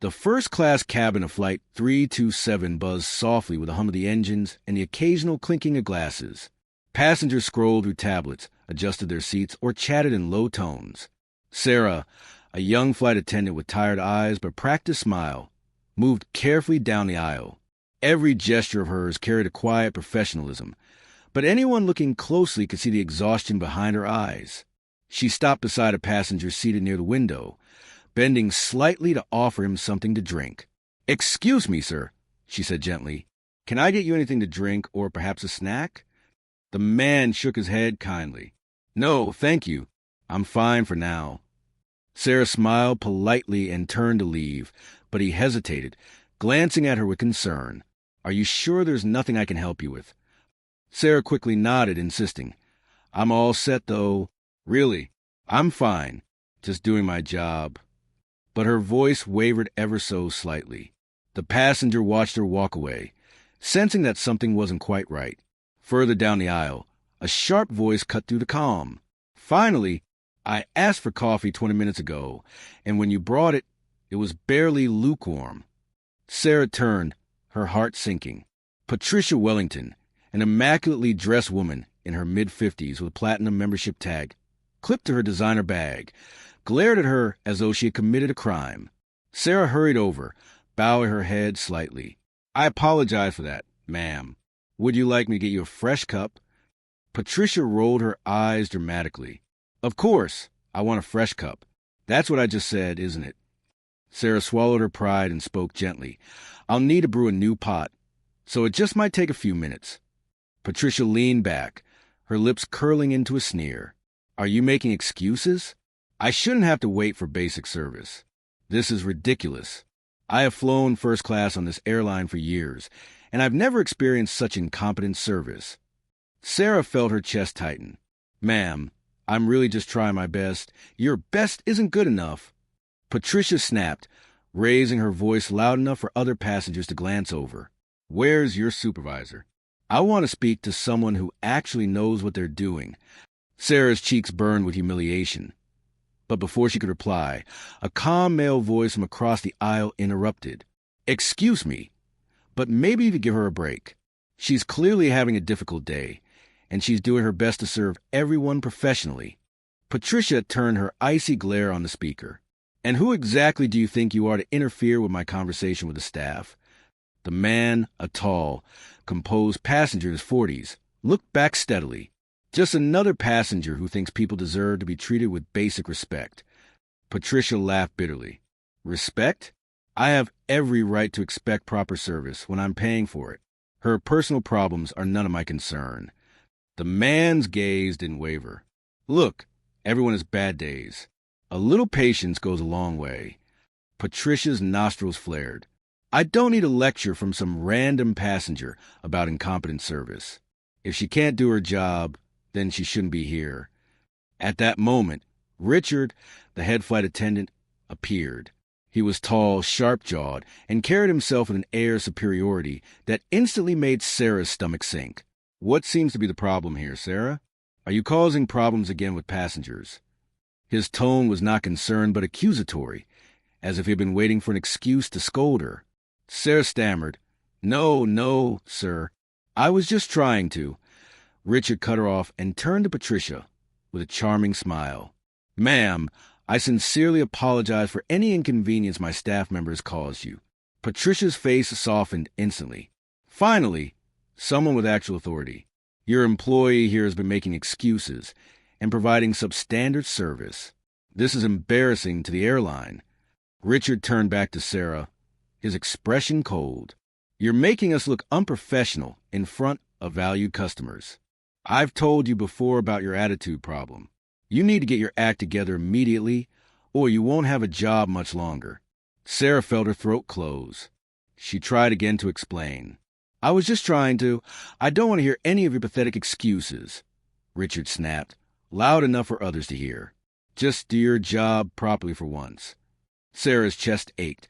The first-class cabin of Flight 327 buzzed softly with the hum of the engines and the occasional clinking of glasses. Passengers scrolled through tablets, adjusted their seats, or chatted in low tones. Sarah, a young flight attendant with tired eyes but practiced smile, moved carefully down the aisle. Every gesture of hers carried a quiet professionalism, but anyone looking closely could see the exhaustion behind her eyes. She stopped beside a passenger seated near the window, bending slightly to offer him something to drink. "Excuse me, sir," she said gently. "Can I get you anything to drink or perhaps a snack?" The man shook his head kindly. "No, thank you. I'm fine for now." Sarah smiled politely and turned to leave, but he hesitated, glancing at her with concern. "Are you sure there's nothing I can help you with?" Sarah quickly nodded, insisting. "I'm all set, though. Really, I'm fine. Just doing my job." But her voice wavered ever so slightly. The passenger watched her walk away, sensing that something wasn't quite right. Further down the aisle, a sharp voice cut through the calm. "Finally, I asked for coffee 20 minutes ago, and when you brought it, it was barely lukewarm." Sarah turned, her heart sinking. Patricia Wellington, an immaculately dressed woman in her mid-50s with a platinum membership tag, clipped to her designer bag, glared at her as though she had committed a crime. Sarah hurried over, bowing her head slightly. "I apologize for that, ma'am. Would you like me to get you a fresh cup?" Patricia rolled her eyes dramatically. "Of course, I want a fresh cup. That's what I just said, isn't it?" Sarah swallowed her pride and spoke gently. "I'll need to brew a new pot, so it just might take a few minutes." Patricia leaned back, her lips curling into a sneer. "Are you making excuses? I shouldn't have to wait for basic service. This is ridiculous. I have flown first class on this airline for years, and I've never experienced such incompetent service." Sarah felt her chest tighten. "Ma'am, I'm really just trying my best. Your best isn't good enough." Patricia snapped, raising her voice loud enough for other passengers to glance over. "Where's your supervisor? I want to speak to someone who actually knows what they're doing." Sarah's cheeks burned with humiliation. But before she could reply, a calm male voice from across the aisle interrupted. "Excuse me, but maybe you could give her a break. She's clearly having a difficult day, and she's doing her best to serve everyone professionally." Patricia turned her icy glare on the speaker. "And who exactly do you think you are to interfere with my conversation with the staff?" The man, a tall, composed passenger in his 40s, looked back steadily. Just another passenger who thinks people deserve to be treated with basic respect. Patricia laughed bitterly. "Respect? I have every right to expect proper service when I'm paying for it. Her personal problems are none of my concern." The man's gaze didn't waver. "Look, everyone has bad days. A little patience goes a long way." Patricia's nostrils flared. "I don't need a lecture from some random passenger about incompetent service. If she can't do her job, then she shouldn't be here." At that moment, Richard, the head flight attendant, appeared. He was tall, sharp-jawed, and carried himself with an air of superiority that instantly made Sarah's stomach sink. "What seems to be the problem here, Sarah? Are you causing problems again with passengers?" His tone was not concerned but accusatory, as if he had been waiting for an excuse to scold her. Sarah stammered, No, sir. I was just trying to." Richard cut her off and turned to Patricia with a charming smile. "Ma'am, I sincerely apologize for any inconvenience my staff members caused you." Patricia's face softened instantly. "Finally, someone with actual authority. Your employee here has been making excuses and providing substandard service. This is embarrassing to the airline." Richard turned back to Sarah, his expression cold. "You're making us look unprofessional in front of valued customers. I've told you before about your attitude problem. You need to get your act together immediately, or you won't have a job much longer." Sarah felt her throat close. She tried again to explain. "I was just trying to. I don't want to hear any of your pathetic excuses," Richard snapped, loud enough for others to hear. "Just do your job properly for once." Sarah's chest ached.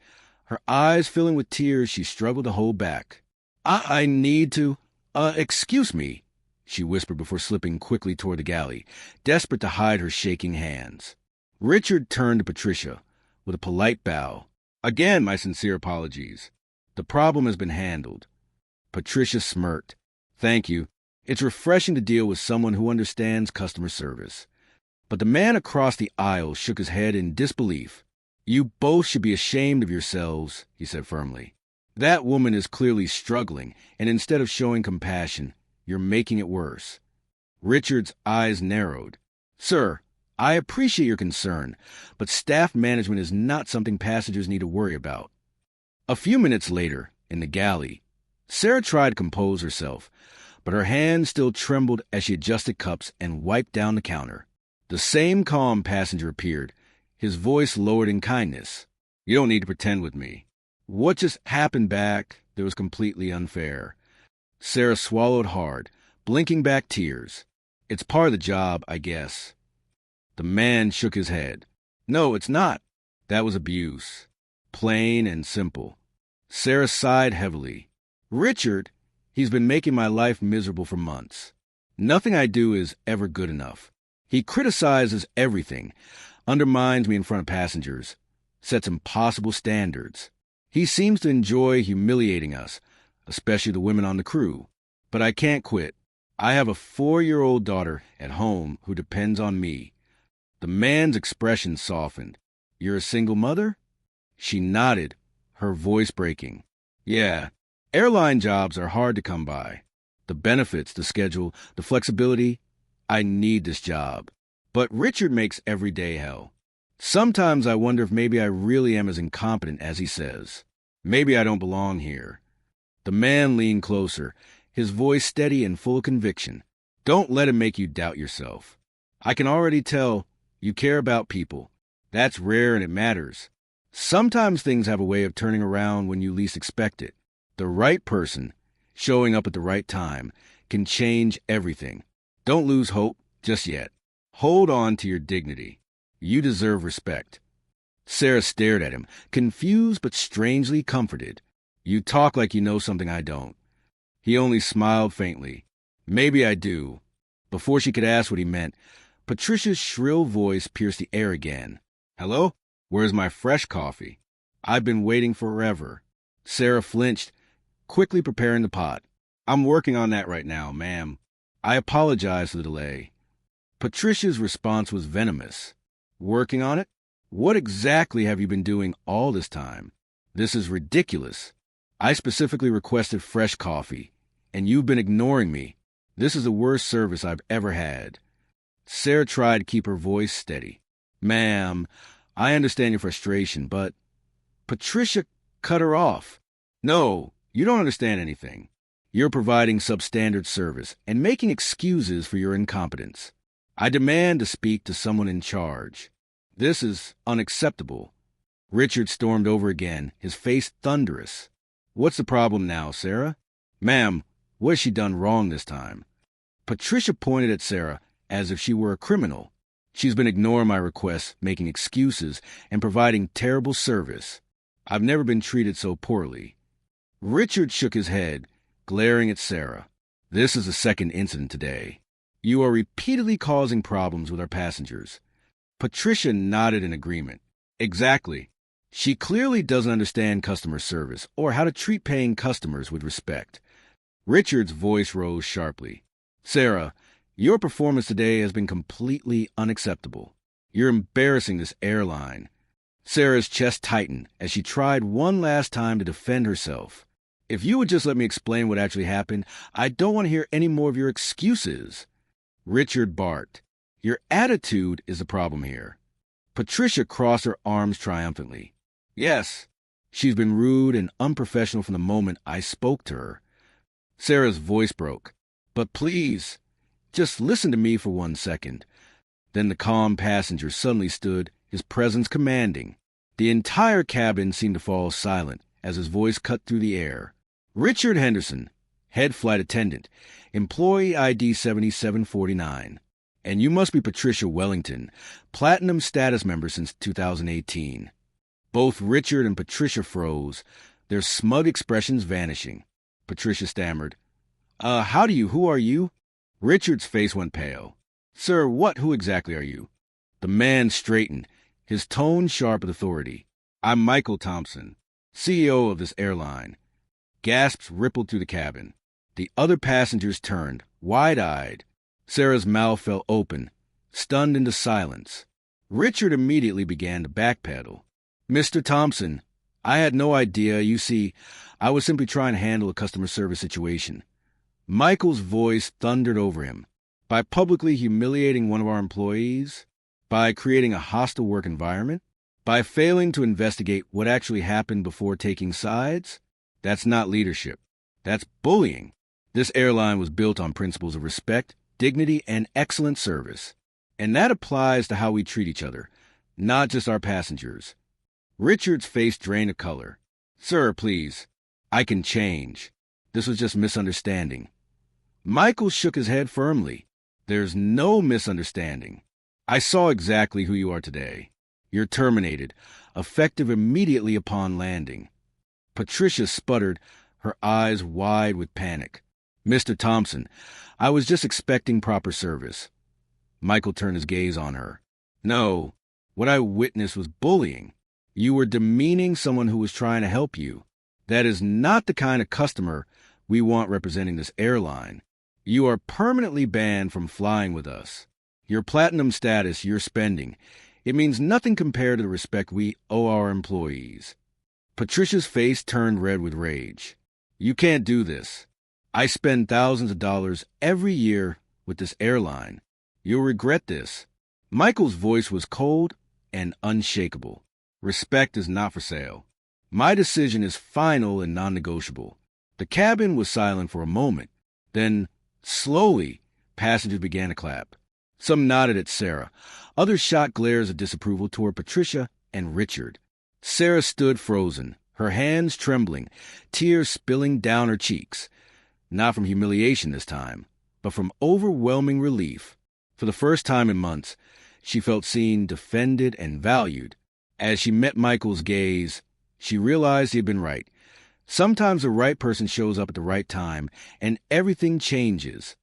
Her eyes filling with tears she struggled to hold back. I need to... excuse me," she whispered before slipping quickly toward the galley, desperate to hide her shaking hands. Richard turned to Patricia with a polite bow. Again, my sincere apologies. The problem has been handled. Patricia smirked. Thank you. It's refreshing to deal with someone who understands customer service. But the man across the aisle shook his head in disbelief. You both should be ashamed of yourselves, he said firmly. That woman is clearly struggling, and instead of showing compassion, you're making it worse. Richard's eyes narrowed. Sir, I appreciate your concern, but staff management is not something passengers need to worry about. A few minutes later, in the galley, Sarah tried to compose herself, but her hands still trembled as she adjusted cups and wiped down the counter. The same calm passenger appeared, his voice lowered in kindness. You don't need to pretend with me. What just happened back there was completely unfair. Sarah swallowed hard, blinking back tears. It's part of the job, I guess. The man shook his head. No, it's not. That was abuse. Plain and simple. Sarah sighed heavily. Richard, he's been making my life miserable for months. Nothing I do is ever good enough. He criticizes everything, undermines me in front of passengers, sets impossible standards. He seems to enjoy humiliating us, especially the women on the crew. But I can't quit. I have a 4-year-old daughter at home who depends on me. The man's expression softened. You're a single mother? She nodded, her voice breaking. Yeah, airline jobs are hard to come by. The benefits, the schedule, the flexibility. I need this job. But Richard makes every day hell. Sometimes I wonder if maybe I really am as incompetent as he says. Maybe I don't belong here. The man leaned closer, his voice steady and full of conviction. Don't let him make you doubt yourself. I can already tell you care about people. That's rare and it matters. Sometimes things have a way of turning around when you least expect it. The right person, showing up at the right time, can change everything. Don't lose hope just yet. Hold on to your dignity. You deserve respect. Sarah stared at him, confused but strangely comforted. You talk like you know something I don't. He only smiled faintly. Maybe I do. Before she could ask what he meant, Patricia's shrill voice pierced the air again. Hello? Where's my fresh coffee? I've been waiting forever. Sarah flinched, quickly preparing the pot. I'm working on that right now, ma'am. I apologize for the delay. Patricia's response was venomous. Working on it? What exactly have you been doing all this time? This is ridiculous. I specifically requested fresh coffee, and you've been ignoring me. This is the worst service I've ever had. Sarah tried to keep her voice steady. Ma'am, I understand your frustration, but... Patricia cut her off. No, you don't understand anything. You're providing substandard service and making excuses for your incompetence. I demand to speak to someone in charge. This is unacceptable. Richard stormed over again, his face thunderous. What's the problem now, Sarah? Ma'am, what has she done wrong this time? Patricia pointed at Sarah as if she were a criminal. She's been ignoring my requests, making excuses, and providing terrible service. I've never been treated so poorly. Richard shook his head, glaring at Sarah. This is the second incident today. You are repeatedly causing problems with our passengers. Patricia nodded in agreement. Exactly. She clearly doesn't understand customer service or how to treat paying customers with respect. Richard's voice rose sharply. Sarah, your performance today has been completely unacceptable. You're embarrassing this airline. Sarah's chest tightened as she tried one last time to defend herself. If you would just let me explain what actually happened, I don't want to hear any more of your excuses. Richard barked. Your attitude is the problem here. Patricia crossed her arms triumphantly. Yes, she's been rude and unprofessional from the moment I spoke to her. Sarah's voice broke. But please, just listen to me for 1 second. Then the calm passenger suddenly stood, his presence commanding. The entire cabin seemed to fall silent as his voice cut through the air. Richard Henderson, head flight attendant, employee ID 7749. And you must be Patricia Wellington, platinum status member since 2018. Both Richard and Patricia froze, their smug expressions vanishing. Patricia stammered, who are you? Richard's face went pale. Sir, who exactly are you? The man straightened, his tone sharp with authority. I'm Michael Thompson, CEO of this airline. Gasps rippled through the cabin. The other passengers turned, wide-eyed. Sarah's mouth fell open, stunned into silence. Richard immediately began to backpedal. Mr. Thompson, I had no idea. You see, I was simply trying to handle a customer service situation. Michael's voice thundered over him. By publicly humiliating one of our employees? By creating a hostile work environment? By failing to investigate what actually happened before taking sides? That's not leadership. That's bullying. This airline was built on principles of respect, dignity, and excellent service. And that applies to how we treat each other, not just our passengers. Richard's face drained of color. Sir, please. I can change. This was just misunderstanding. Michael shook his head firmly. There's no misunderstanding. I saw exactly who you are today. You're terminated, effective immediately upon landing. Patricia sputtered, her eyes wide with panic. Mr. Thompson, I was just expecting proper service. Michael turned his gaze on her. No, what I witnessed was bullying. You were demeaning someone who was trying to help you. That is not the kind of customer we want representing this airline. You are permanently banned from flying with us. Your platinum status you're spending, it means nothing compared to the respect we owe our employees. Patricia's face turned red with rage. You can't do this. I spend thousands of dollars every year with this airline. You'll regret this. Michael's voice was cold and unshakable. Respect is not for sale. My decision is final and non-negotiable. The cabin was silent for a moment. Then, slowly, passengers began to clap. Some nodded at Sarah. Others shot glares of disapproval toward Patricia and Richard. Sarah stood frozen, her hands trembling, tears spilling down her cheeks. Not from humiliation this time, but from overwhelming relief. For the first time in months, she felt seen, defended, and valued. As she met Michael's gaze, she realized he had been right. Sometimes the right person shows up at the right time, and everything changes.